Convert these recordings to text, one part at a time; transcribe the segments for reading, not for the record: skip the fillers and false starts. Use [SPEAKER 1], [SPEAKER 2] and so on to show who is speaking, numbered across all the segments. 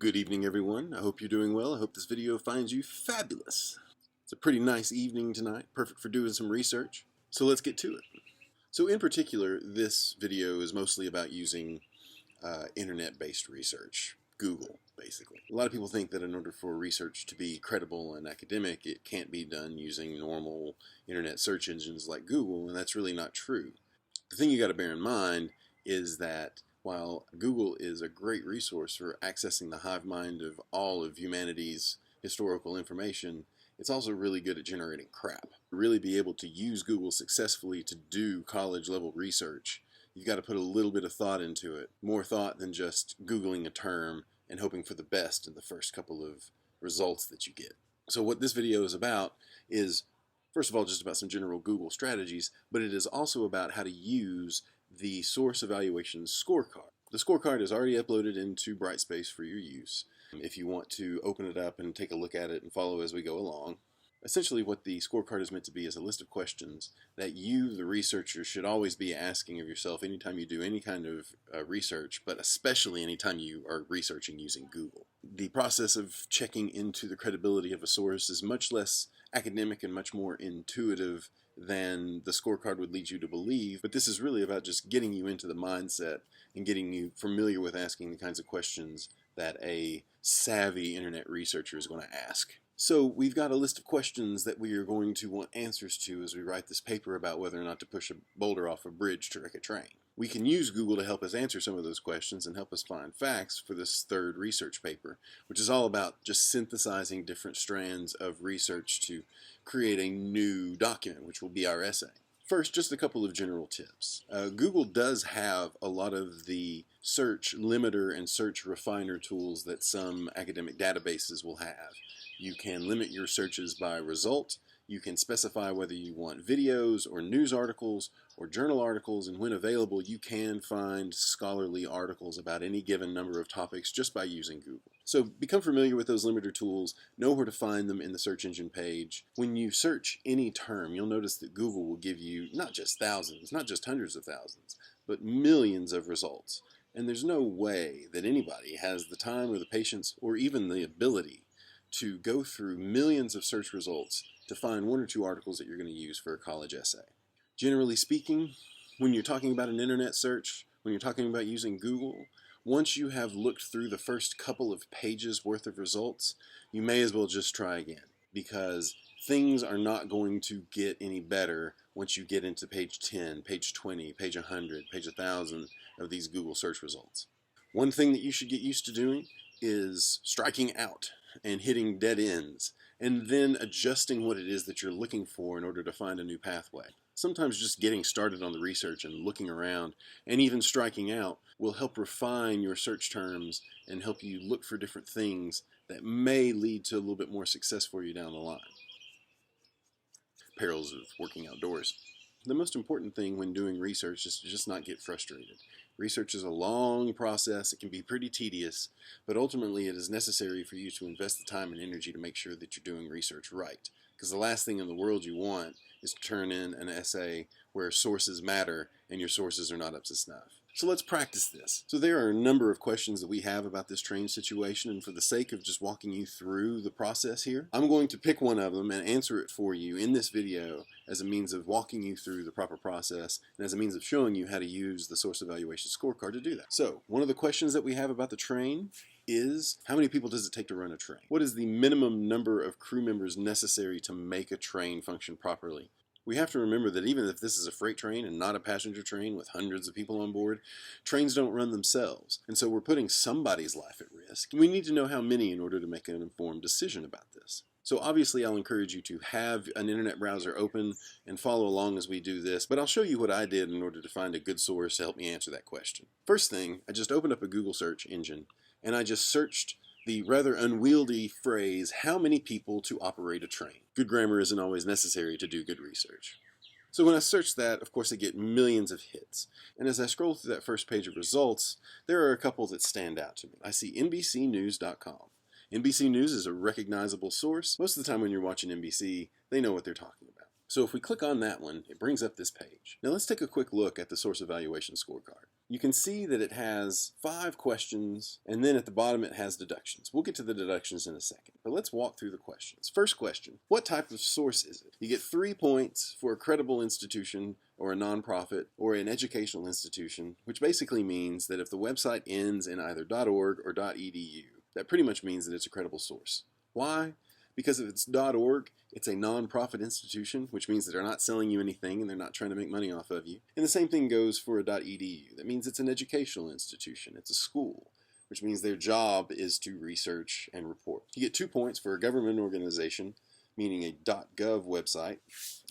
[SPEAKER 1] Good evening, everyone. I hope you're doing well. I hope this video finds you fabulous. It's a pretty nice evening tonight, perfect for doing some research. So let's get to it. So in particular, this video is mostly about using internet-based research, Google, basically. A lot of people think that in order for research to be credible and academic, it can't be done using normal internet search engines like Google, and that's really not true. The thing you got to bear in mind is that while Google is a great resource for accessing the hive mind of all of humanity's historical information, it's also really good at generating crap. To really be able to use Google successfully to do college-level research, you've got to put a little bit of thought into it. More thought than just Googling a term and hoping for the best in the first couple of results that you get. So what this video is about is, first of all, just about some general Google strategies, but it is also about how to use the Source Evaluation Scorecard. The scorecard is already uploaded into Brightspace for your use. If you want to open it up and take a look at it and follow as we go along. Essentially what the scorecard is meant to be is a list of questions that you, the researcher, should always be asking of yourself anytime you do any kind of research, but especially anytime you are researching using Google. The process of checking into the credibility of a source is much less academic and much more intuitive than the scorecard would lead you to believe, but this is really about just getting you into the mindset and getting you familiar with asking the kinds of questions that a savvy internet researcher is going to ask. So we've got a list of questions that we are going to want answers to as we write this paper about whether or not to push a boulder off a bridge to wreck a train. We can use Google to help us answer some of those questions and help us find facts for this third research paper, which is all about just synthesizing different strands of research to create a new document, which will be our essay. First, just a couple of general tips. Google does have a lot of the search limiter and search refiner tools that some academic databases will have. You can limit your searches by result. You can specify whether you want videos or news articles or journal articles, and when available, you can find scholarly articles about any given number of topics just by using Google. So become familiar with those limiter tools, know where to find them in the search engine page. When you search any term, you'll notice that Google will give you not just thousands, not just hundreds of thousands, but millions of results. And there's no way that anybody has the time or the patience or even the ability to go through millions of search results to find one or two articles that you're going to use for a college essay. Generally speaking, when you're talking about an internet search, when you're talking about using Google, once you have looked through the first couple of pages worth of results, you may as well just try again, because things are not going to get any better once you get into page 10, page 20, page 100, page 1,000 of these Google search results. One thing that you should get used to doing is striking out and hitting dead ends, and then adjusting what it is that you're looking for in order to find a new pathway. Sometimes just getting started on the research and looking around and even striking out will help refine your search terms and help you look for different things that may lead to a little bit more success for you down the line. Perils of working outdoors. The most important thing when doing research is to just not get frustrated. Research is a long process. It can be pretty tedious, but ultimately it is necessary for you to invest the time and energy to make sure that you're doing research right. Because the last thing in the world you want is to turn in an essay where sources matter and your sources are not up to snuff. So let's practice this. So there are a number of questions that we have about this train situation, and for the sake of just walking you through the process here, I'm going to pick one of them and answer it for you in this video as a means of walking you through the proper process and as a means of showing you how to use the Source Evaluation Scorecard to do that. So one of the questions that we have about the train is, how many people does it take to run a train? What is the minimum number of crew members necessary to make a train function properly? We have to remember that even if this is a freight train and not a passenger train with hundreds of people on board, trains don't run themselves, and so we're putting somebody's life at risk. We need to know how many in order to make an informed decision about this. So obviously I'll encourage you to have an internet browser open and follow along as we do this, but I'll show you what I did in order to find a good source to help me answer that question. First thing, I just opened up a Google search engine and I just searched the rather unwieldy phrase, how many people to operate a train. Good grammar isn't always necessary to do good research. So when I search that, of course I get millions of hits. And as I scroll through that first page of results, there are a couple that stand out to me. I see NBCnews.com. NBC News is a recognizable source. Most of the time when you're watching NBC, they know what they're talking about. So if we click on that one, it brings up this page. Now let's take a quick look at the Source Evaluation Scorecard. you can see that it has 5 questions, and then at the bottom it has deductions. We'll get to the deductions in a second, but let's walk through the questions. First question, what type of source is it? You get 3 points for a credible institution or a nonprofit or an educational institution, which basically means that if the website ends in either .org or .edu, that pretty much means that it's a credible source. Why? Because if it's .org, it's a non-profit institution, which means that they're not selling you anything and they're not trying to make money off of you. And the same thing goes for a .edu. That means it's an educational institution. It's a school, which means their job is to research and report. You get 2 points for a government organization, meaning a .gov website.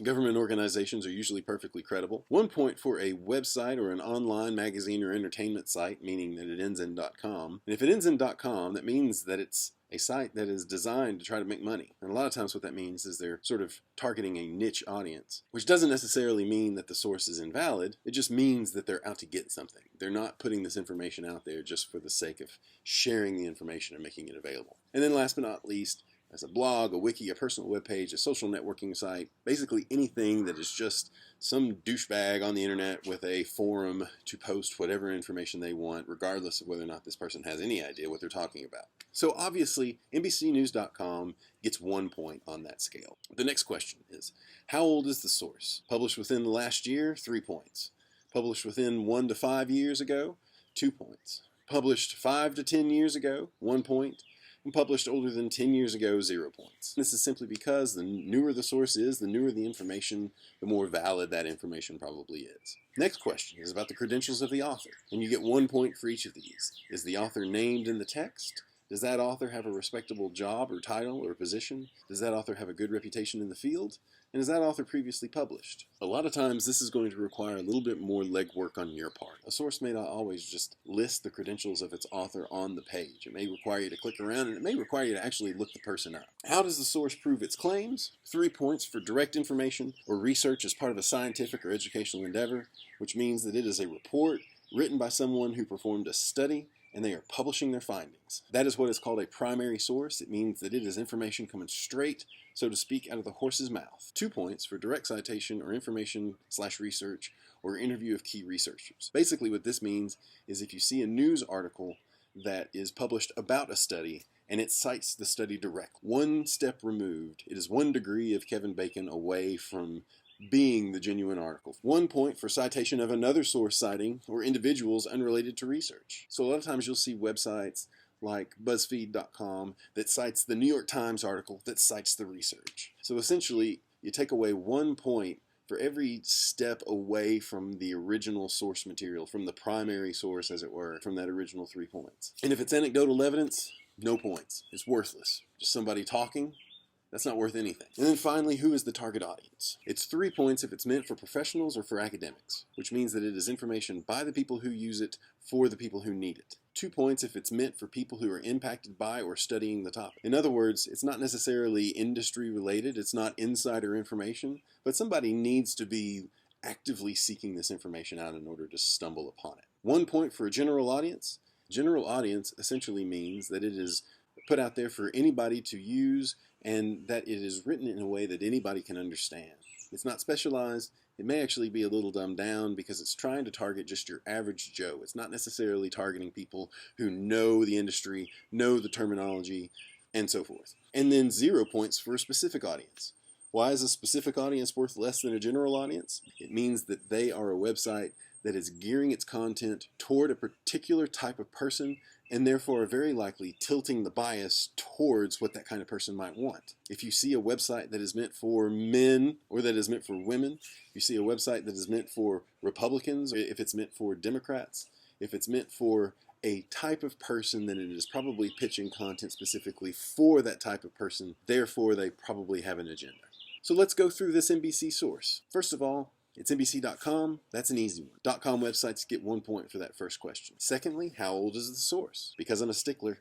[SPEAKER 1] Government organizations are usually perfectly credible. 1 point for a website or an online magazine or entertainment site, meaning that it ends in .com. And if it ends in .com, that means that it's a site that is designed to try to make money. And a lot of times what that means is they're sort of targeting a niche audience, which doesn't necessarily mean that the source is invalid. It just means that they're out to get something. They're not putting this information out there just for the sake of sharing the information and making it available. And then last but not least, as a blog, a wiki, a personal web page, a social networking site, basically anything that is just some douchebag on the internet with a forum to post whatever information they want, regardless of whether or not this person has any idea what they're talking about. So obviously, NBCnews.com gets 1 point on that scale. The next question is, how old is the source? Published within the last year, 3 points. Published within 1 to 5 years ago, 2 points. Published 5 to 10 years ago, 1 point. And published older than 10 years ago, 0 points. This is simply because the newer the source is, the newer the information, the more valid that information probably is. Next question is about the credentials of the author, and you get 1 point for each of these. Is the author named in the text? Does that author have a respectable job or title or position? Does that author have a good reputation in the field? And is that author previously published? A lot of times this is going to require a little bit more legwork on your part. A source may not always just list the credentials of its author on the page. It may require you to click around, and it may require you to actually look the person up. How does the source prove its claims? 3 points for direct information or research as part of a scientific or educational endeavor, which means that it is a report written by someone who performed a study and they are publishing their findings. That is what is called a primary source. It means that it is information coming straight, so to speak, out of the horse's mouth. 2 points for direct citation or information/research or interview of key researchers. Basically what this means is if you see a news article that is published about a study and it cites the study directly, 1 step removed, it is 1 degree of Kevin Bacon away from being the genuine article. 1 point for citation of another source citing or individuals unrelated to research. So a lot of times you'll see websites like BuzzFeed.com that cites the New York Times article that cites the research. So essentially you take away 1 point for every step away from the original source material, from the primary source as it were, from that original 3 points. And if it's anecdotal evidence, no points. It's worthless. Just somebody talking. That's not worth anything. And then finally, who is the target audience? It's 3 points if it's meant for professionals or for academics, which means that it is information by the people who use it for the people who need it. 2 points if it's meant for people who are impacted by or studying the topic. In other words, it's not necessarily industry related, it's not insider information, but somebody needs to be actively seeking this information out in order to stumble upon it. 1 point for a general audience. General audience essentially means that it is put out there for anybody to use and that it is written in a way that anybody can understand. It's not specialized. It may actually be a little dumbed down because it's trying to target just your average Joe. It's not necessarily targeting people who know the industry, know the terminology, and so forth. And then 0 points for a specific audience. Why is a specific audience worth less than a general audience? It means that they are a website that is gearing its content toward a particular type of person and therefore are very likely tilting the bias towards what that kind of person might want. If you see a website that is meant for men or that is meant for women, you see a website that is meant for Republicans, or if it's meant for Democrats, if it's meant for a type of person, then it is probably pitching content specifically for that type of person. Therefore, they probably have an agenda. So let's go through this NBC source. First of all, it's NBC.com. That's an easy one. .com websites get 1 point for that first question. Secondly, how old is the source? Because I'm a stickler,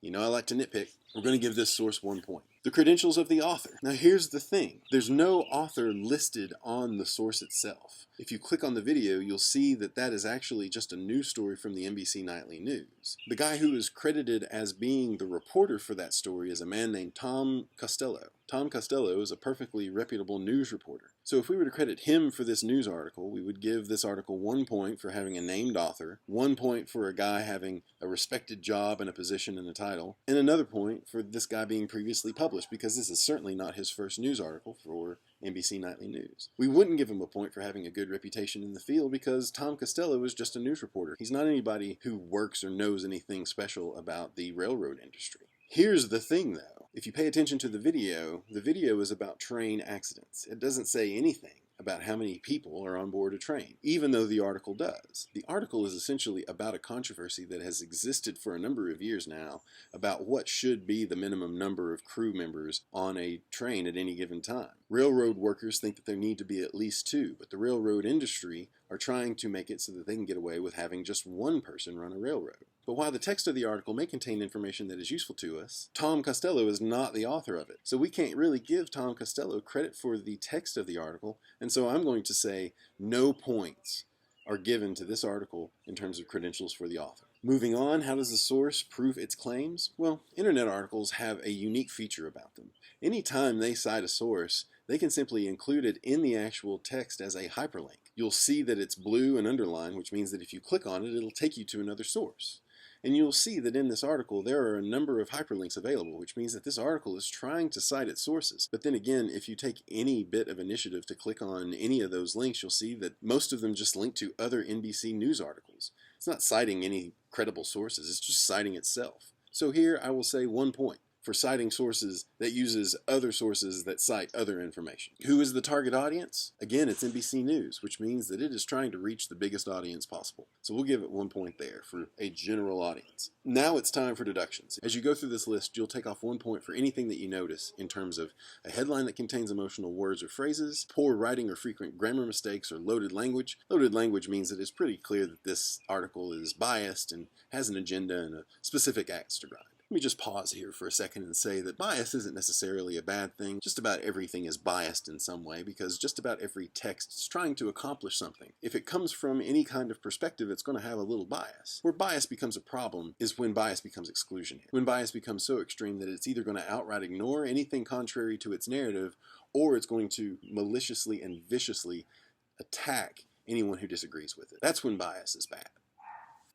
[SPEAKER 1] you know I like to nitpick, we're going to give this source 1 point. The credentials of the author. Now here's the thing. There's no author listed on the source itself. If you click on the video, you'll see that that is actually just a news story from the NBC Nightly News. The guy who is credited as being the reporter for that story is a man named Tom Costello. Tom Costello is a perfectly reputable news reporter. So if we were to credit him for this news article, we would give this article 1 point for having a named author, 1 point for a guy having a respected job and a position and a title, and another point for this guy being previously published, because this is certainly not his first news article for NBC Nightly News. We wouldn't give him a point for having a good reputation in the field because Tom Costello is just a news reporter. He's not anybody who works or knows anything special about the railroad industry. Here's the thing, though. If you pay attention to the video is about train accidents. It doesn't say anything about how many people are on board a train, even though the article does. The article is essentially about a controversy that has existed for a number of years now about what should be the minimum number of crew members on a train at any given time. Railroad workers think that there need to be at least 2, but the railroad industry are trying to make it so that they can get away with having just 1 person run a railroad. But while the text of the article may contain information that is useful to us, Tom Costello is not the author of it. So we can't really give Tom Costello credit for the text of the article, and so I'm going to say no points are given to this article in terms of credentials for the author. Moving on, how does the source prove its claims? Well, internet articles have a unique feature about them. Anytime they cite a source, they can simply include it in the actual text as a hyperlink. You'll see that it's blue and underlined, which means that if you click on it, it'll take you to another source. And you'll see that in this article there are a number of hyperlinks available, which means that this article is trying to cite its sources. But then again, if you take any bit of initiative to click on any of those links, you'll see that most of them just link to other NBC News articles. It's not citing any credible sources, it's just citing itself. So here I will say 1 point for citing sources that uses other sources that cite other information. Who is the target audience? Again, it's NBC News, which means that it is trying to reach the biggest audience possible. So we'll give it 1 point there for a general audience. Now it's time for deductions. As you go through this list, you'll take off 1 point for anything that you notice in terms of a headline that contains emotional words or phrases, poor writing or frequent grammar mistakes, or loaded language. Loaded language means that it's pretty clear that this article is biased and has an agenda and a specific axe to grind. Let me just pause here for a second and say that bias isn't necessarily a bad thing. Just about everything is biased in some way because just about every text is trying to accomplish something. If it comes from any kind of perspective, it's going to have a little bias. Where bias becomes a problem is when bias becomes exclusionary. When bias becomes so extreme that it's either going to outright ignore anything contrary to its narrative, or it's going to maliciously and viciously attack anyone who disagrees with it. That's when bias is bad.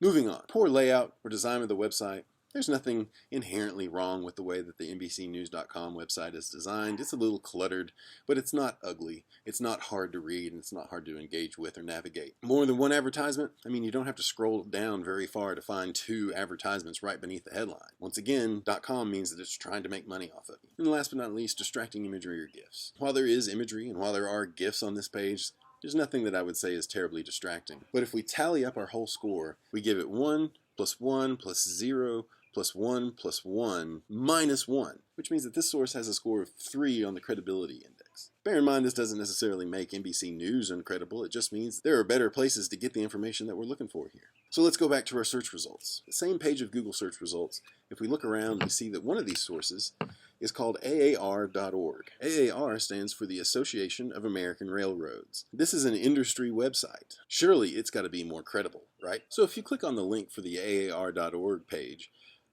[SPEAKER 1] Moving on. Poor layout or design of the website. There's nothing inherently wrong with the way that the NBCnews.com website is designed. It's a little cluttered, but it's not ugly. It's not hard to read, and it's not hard to engage with or navigate. More than one advertisement? I mean, you don't have to scroll down very far to find 2 advertisements right beneath the headline. Once again, .com means that it's trying to make money off of you. And last but not least, distracting imagery or GIFs. While there is imagery and while there are GIFs on this page, there's nothing that I would say is terribly distracting. But if we tally up our whole score, we give it 1 plus 1 plus 0 plus 1 plus 1 minus 1, which means that this source has a score of 3 on the credibility index. Bear in mind, this doesn't necessarily make NBC News uncredible. It just means there are better places to get the information that we're looking for here. So let's go back to our search results. The same page of Google search results, if we look around, we see that one of these sources is called AAR.org. AAR stands for the Association of American Railroads. This is an industry website. Surely it's got to be more credible, right? So if you click on the link for the AAR.org page,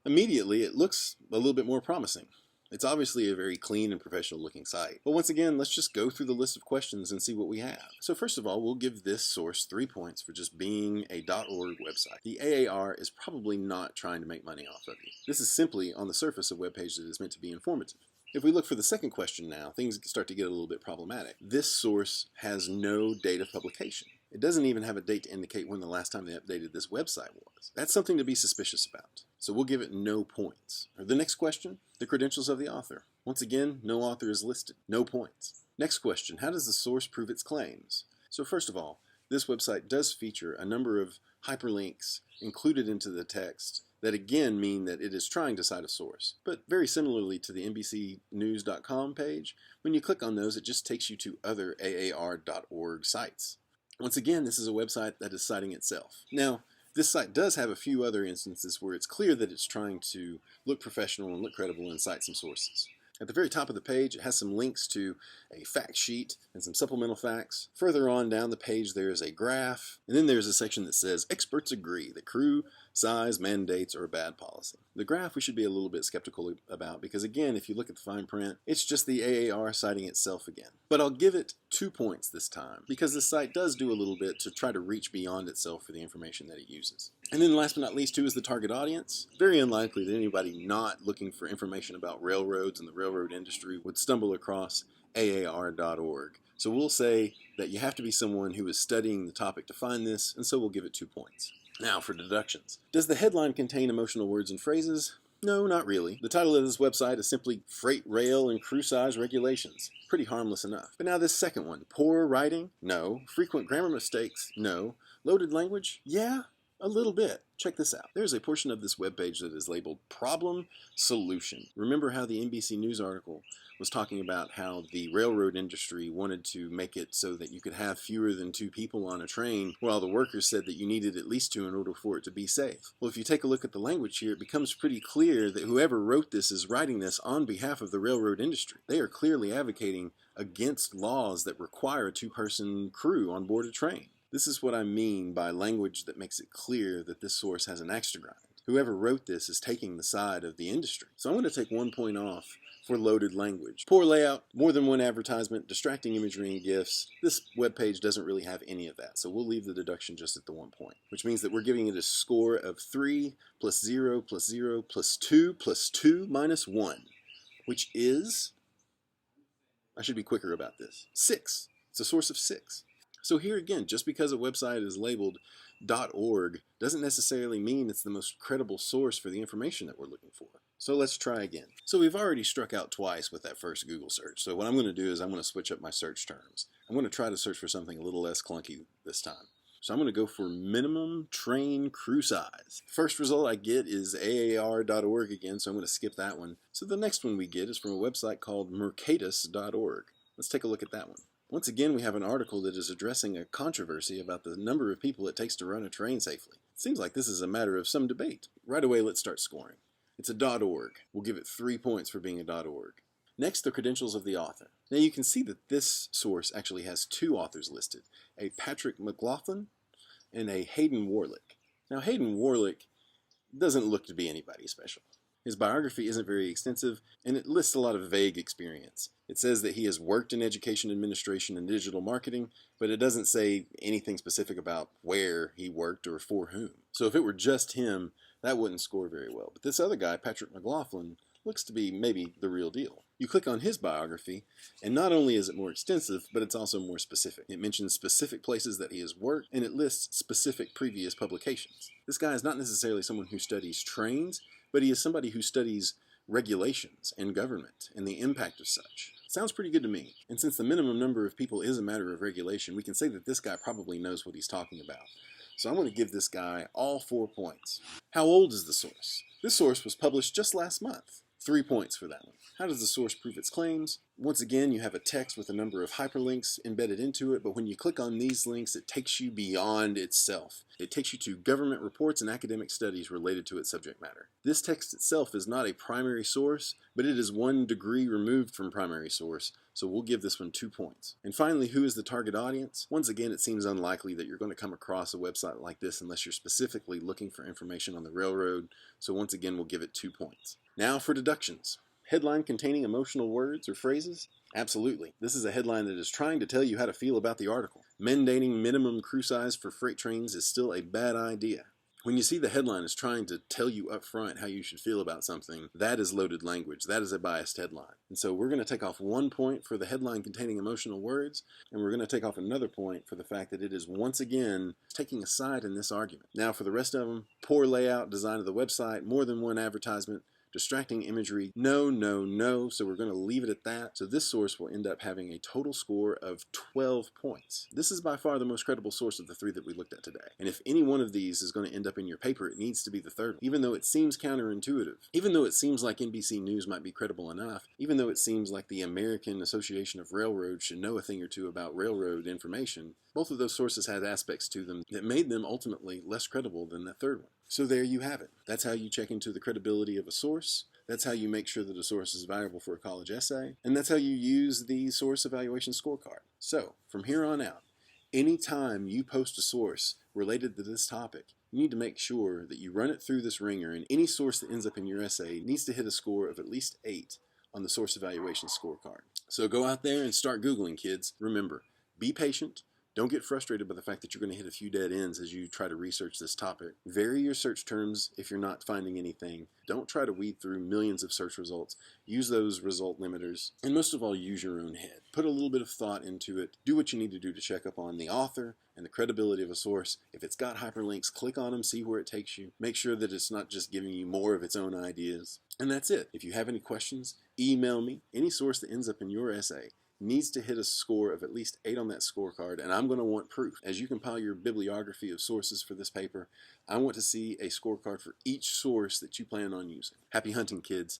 [SPEAKER 1] immediately it looks a little bit more promising. It's obviously a very clean and professional looking site. But once again, let's just go through the list of questions and see what we have. So first of all, we'll give this source 3 points for just being a .org website. The AAR is probably not trying to make money off of you. This is simply on the surface a web page that is meant to be informative. If we look for the second question now, things start to get a little bit problematic. This source has no date of publication. It doesn't even have a date to indicate when the last time they updated this website was. That's something to be suspicious about. So we'll give it no points. The next question, the credentials of the author. Once again, no author is listed. No points. Next question, how does the source prove its claims? So first of all, this website does feature a number of hyperlinks included into the text that again mean that it is trying to cite a source. But very similarly to the NBCnews.com page, when you click on those, it just takes you to other AAR.org sites. Once again, this is a website that is citing itself. Now, this site does have a few other instances where it's clear that it's trying to look professional and look credible and cite some sources. At the very top of the page, it has some links to a fact sheet and some supplemental facts. Further on down the page, there is a graph, and then there's a section that says, experts agree, the crew size, mandates, or a bad policy. The graph we should be a little bit skeptical about because, again, if you look at the fine print, it's just the AAR citing itself again. But I'll give it 2 points this time because the site does do a little bit to try to reach beyond itself for the information that it uses. And then last but not least, who is the target audience? Very unlikely that anybody not looking for information about railroads and the railroad industry would stumble across aar.org. So we'll say that you have to be someone who is studying the topic to find this, and so we'll give it 2 points. Now for deductions. Does the headline contain emotional words and phrases? No, not really. The title of this website is simply Freight, Rail, and Crew Size Regulations. Pretty harmless enough. But now this second one. Poor writing? No. Frequent grammar mistakes? No. Loaded language? Yeah, a little bit. Check this out. There's a portion of this webpage that is labeled Problem Solution. Remember how the NBC News article was talking about how the railroad industry wanted to make it so that you could have fewer than 2 people on a train, while the workers said that you needed at least 2 in order for it to be safe. Well, if you take a look at the language here, it becomes pretty clear that whoever wrote this is writing this on behalf of the railroad industry. They are clearly advocating against laws that require a 2-person crew on board a train. This is what I mean by language that makes it clear that this source has an axe to grind. Whoever wrote this is taking the side of the industry. So I'm going to take 1 point off for loaded language. Poor layout, more than one advertisement, distracting imagery and GIFs. This webpage doesn't really have any of that, so we'll leave the deduction just at the 1 point, which means that we're giving it a score of 3 plus 0 plus 0 plus 2 plus 2 minus 1, which is, I should be quicker about this, 6. It's a source of 6. So here again, just because a website is labeled .org doesn't necessarily mean it's the most credible source for the information that we're looking for. So let's try again. So we've already struck out twice with that first Google search. So what I'm going to do is I'm going to switch up my search terms. I'm going to try to search for something a little less clunky this time. So I'm going to go for minimum train crew size. First result I get is aar.org again, so I'm going to skip that one. So the next one we get is from a website called mercatus.org. Let's take a look at that one. Once again, we have an article that is addressing a controversy about the number of people it takes to run a train safely. It seems like this is a matter of some debate. Right away, let's start scoring. It's a .org. We'll give it 3 points for being a .org. Next, the credentials of the author. Now you can see that this source actually has 2 authors listed, a Patrick McLaughlin and a Hayden Warlick. Now Hayden Warlick doesn't look to be anybody special. His biography isn't very extensive, and it lists a lot of vague experience. It says that he has worked in education administration and digital marketing, but it doesn't say anything specific about where he worked or for whom. So if it were just him, that wouldn't score very well. But this other guy, Patrick McLaughlin, looks to be maybe the real deal. You click on his biography, and not only is it more extensive, but it's also more specific. It mentions specific places that he has worked, and it lists specific previous publications. This guy is not necessarily someone who studies trains, but he is somebody who studies regulations and government and the impact of such. Sounds pretty good to me. And since the minimum number of people is a matter of regulation, we can say that this guy probably knows what he's talking about. So I'm going to give this guy all 4 points. How old is the source? This source was published just last month. 3 points for that one. How does the source prove its claims? Once again, you have a text with a number of hyperlinks embedded into it, but when you click on these links, it takes you beyond itself. It takes you to government reports and academic studies related to its subject matter. This text itself is not a primary source, but it is 1 degree removed from primary source, so we'll give this one 2 points. And finally, who is the target audience? Once again, it seems unlikely that you're going to come across a website like this unless you're specifically looking for information on the railroad, so once again, we'll give it 2 points. Now for deductions. Headline containing emotional words or phrases? Absolutely. This is a headline that is trying to tell you how to feel about the article. Mandating minimum crew size for freight trains is still a bad idea. When you see the headline is trying to tell you up front how you should feel about something, that is loaded language. That is a biased headline. And so we're going to take off 1 point for the headline containing emotional words, and we're going to take off another point for the fact that it is once again taking a side in this argument. Now for the rest of them, poor layout, design of the website, more than one advertisement, distracting imagery, no, no, no, so we're going to leave it at that. So this source will end up having a total score of 12 points. This is by far the most credible source of the 3 that we looked at today. And if any one of these is going to end up in your paper, it needs to be the 3rd one. Even though it seems counterintuitive, even though it seems like NBC News might be credible enough, even though it seems like the American Association of Railroads should know a thing or two about railroad information, both of those sources had aspects to them that made them ultimately less credible than that 3rd one. So there you have it. That's how you check into the credibility of a source. That's how you make sure that a source is valuable for a college essay. And that's how you use the Source Evaluation Scorecard. So from here on out, anytime you post a source related to this topic, you need to make sure that you run it through this ringer, and any source that ends up in your essay needs to hit a score of at least 8 on the Source Evaluation Scorecard. So go out there and start Googling, kids. Remember, be patient. Don't get frustrated by the fact that you're going to hit a few dead ends as you try to research this topic. Vary your search terms if you're not finding anything. Don't try to weed through millions of search results. Use those result limiters. And most of all, use your own head. Put a little bit of thought into it. Do what you need to do to check up on the author and the credibility of a source. If it's got hyperlinks, click on them, see where it takes you. Make sure that it's not just giving you more of its own ideas. And that's it. If you have any questions, email me. Any source that ends up in your essay needs to hit a score of at least 8 on that scorecard, and I'm going to want proof. As you compile your bibliography of sources for this paper, I want to see a scorecard for each source that you plan on using. Happy hunting, kids.